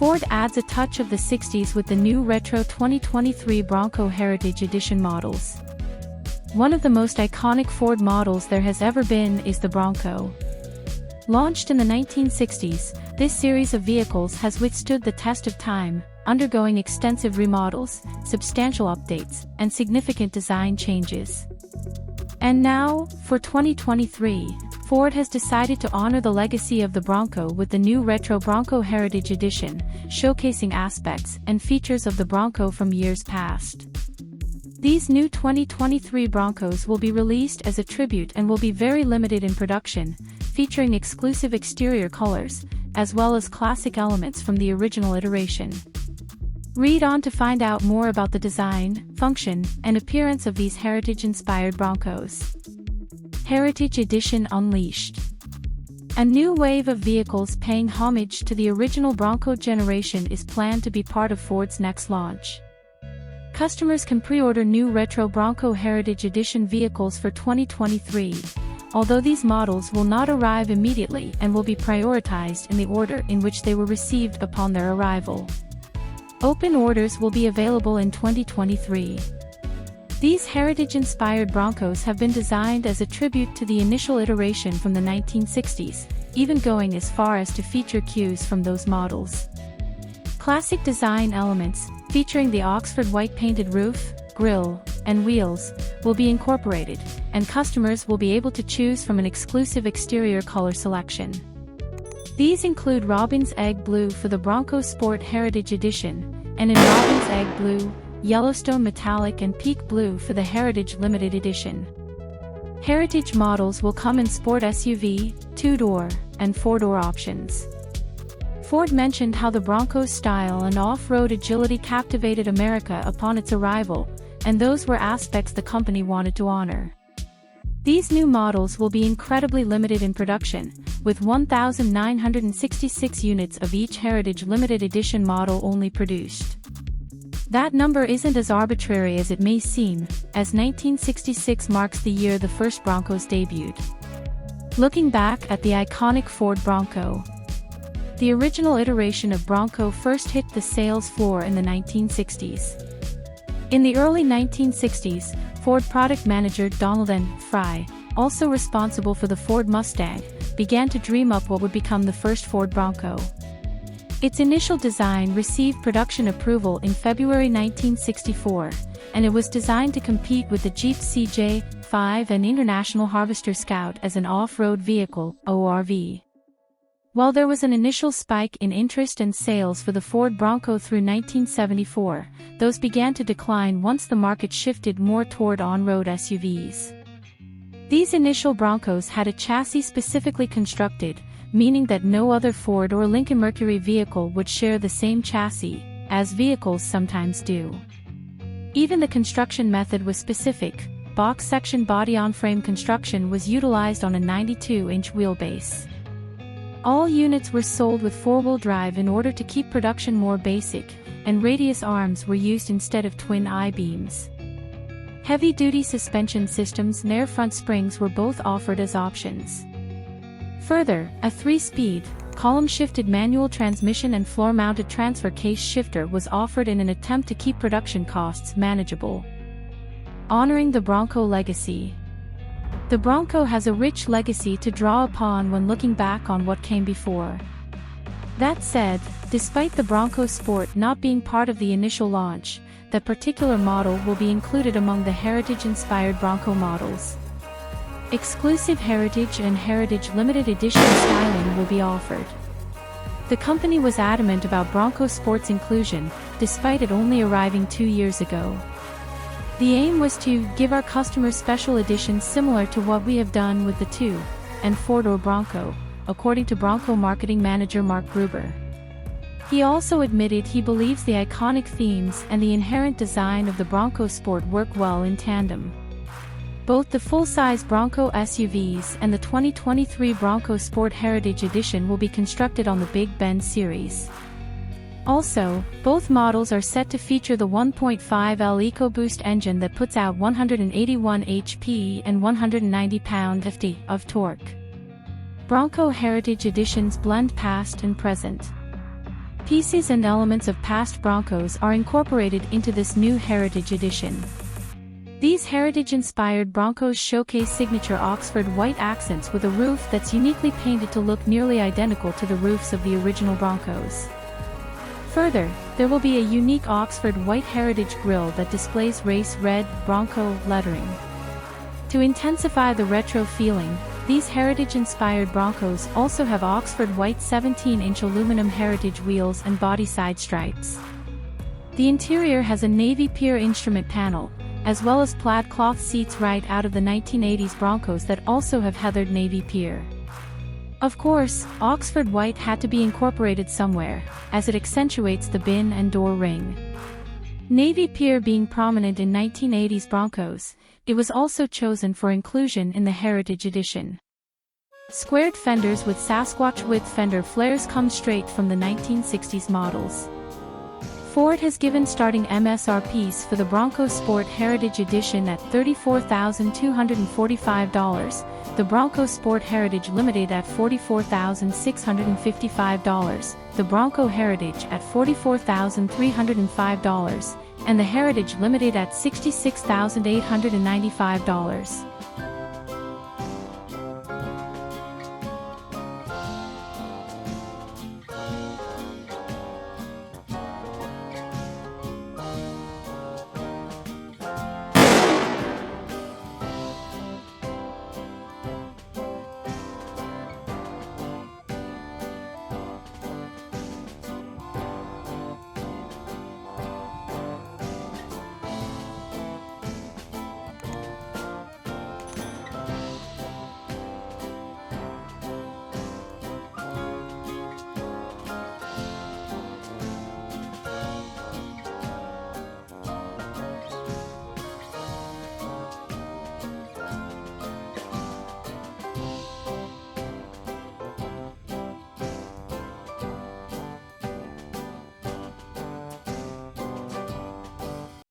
Ford adds a touch of the 60s with the new retro 2023 Bronco Heritage Edition models. One of the most iconic Ford models there has ever been is the Bronco. Launched in the 1960s, this series of vehicles has withstood the test of time, undergoing extensive remodels, substantial updates, and significant design changes. And now, for 2023, Ford has decided to honor the legacy of the Bronco with the new retro Bronco Heritage Edition, showcasing aspects and features of the Bronco from years past. These new 2023 Broncos will be released as a tribute and will be very limited in production, featuring exclusive exterior colors, as well as classic elements from the original iteration. Read on to find out more about the design, function, and appearance of these heritage-inspired Broncos. Heritage Edition Unleashed. A new wave of vehicles paying homage to the original Bronco generation is planned to be part of Ford's next launch. Customers can pre-order new retro Bronco Heritage Edition vehicles for 2023, although these models will not arrive immediately and will be prioritized in the order in which they were received upon their arrival. Open orders will be available in 2023. These heritage-inspired Broncos have been designed as a tribute to the initial iteration from the 1960s, even going as far as to feature cues from those models. Classic design elements, featuring the Oxford white painted roof, grille, and wheels, will be incorporated, and customers will be able to choose from an exclusive exterior color selection. These include Robin's Egg Blue for the Bronco Sport Heritage Edition, and in Robin's Egg Blue, Yellowstone Metallic and Peak Blue for the Heritage Limited Edition. Heritage models will come in Sport SUV, 2-door, and 4-door options. Ford mentioned how the Bronco's style and off-road agility captivated America upon its arrival, and those were aspects the company wanted to honor. These new models will be incredibly limited in production, with 1,966 units of each Heritage Limited Edition model only produced. That number isn't as arbitrary as it may seem, as 1966 marks the year the first Broncos debuted. Looking back at the iconic Ford Bronco, the original iteration of Bronco first hit the sales floor in the 1960s. In the early 1960s, Ford product manager Donald N. Fry, also responsible for the Ford Mustang, began to dream up what would become the first Ford Bronco. Its initial design received production approval in February 1964, and it was designed to compete with the Jeep CJ5 and International Harvester Scout as an off-road vehicle, ORV. While there was an initial spike in interest and sales for the Ford Bronco through 1974, those began to decline once the market shifted more toward on-road SUVs. These initial Broncos had a chassis specifically constructed, meaning that no other Ford or Lincoln Mercury vehicle would share the same chassis, as vehicles sometimes do. Even the construction method was specific. Box section body-on-frame construction was utilized on a 92-inch wheelbase. All units were sold with four-wheel drive in order to keep production more basic, and radius arms were used instead of twin I-beams. Heavy-duty suspension systems and air front springs were both offered as options. Further, a 3-speed, column-shifted manual transmission and floor-mounted transfer case shifter was offered in an attempt to keep production costs manageable. Honoring the Bronco legacy. The Bronco has a rich legacy to draw upon when looking back on what came before. That said, despite the Bronco Sport not being part of the initial launch, that particular model will be included among the heritage-inspired Bronco models. Exclusive Heritage and Heritage Limited Edition styling will be offered. The company was adamant about Bronco Sport's inclusion, despite it only arriving 2 years ago. The aim was to give our customers special editions similar to what we have done with the 2 and 4-door Bronco, according to Bronco marketing manager Mark Gruber. He also admitted he believes the iconic themes and the inherent design of the Bronco Sport work well in tandem. Both the full-size Bronco SUVs and the 2023 Bronco Sport Heritage Edition will be constructed on the Big Bend series. Also, both models are set to feature the 1.5L EcoBoost engine that puts out 181 HP and 190 pound-ft of torque. Bronco Heritage Editions blend past and present. Pieces and elements of past Broncos are incorporated into this new Heritage Edition. These Heritage-inspired Broncos showcase signature Oxford white accents with a roof that's uniquely painted to look nearly identical to the roofs of the original Broncos. Further, there will be a unique Oxford white heritage grille that displays race red Bronco lettering. To intensify the retro feeling, these Heritage-inspired Broncos also have Oxford white 17-inch aluminum heritage wheels and body side stripes. The interior has a navy pier instrument panel, as well as plaid cloth seats right out of the 1980s Broncos that also have heathered navy pier. Of course, Oxford white had to be incorporated somewhere, as it accentuates the bin and door ring. Navy pier being prominent in 1980s Broncos, it was also chosen for inclusion in the Heritage Edition. Squared fenders with Sasquatch width fender flares come straight from the 1960s models. Ford has given starting MSRPs for the Bronco Sport Heritage Edition at $34,245, the Bronco Sport Heritage Limited at $44,655, the Bronco Heritage at $44,305, and the Heritage Limited at $66,895.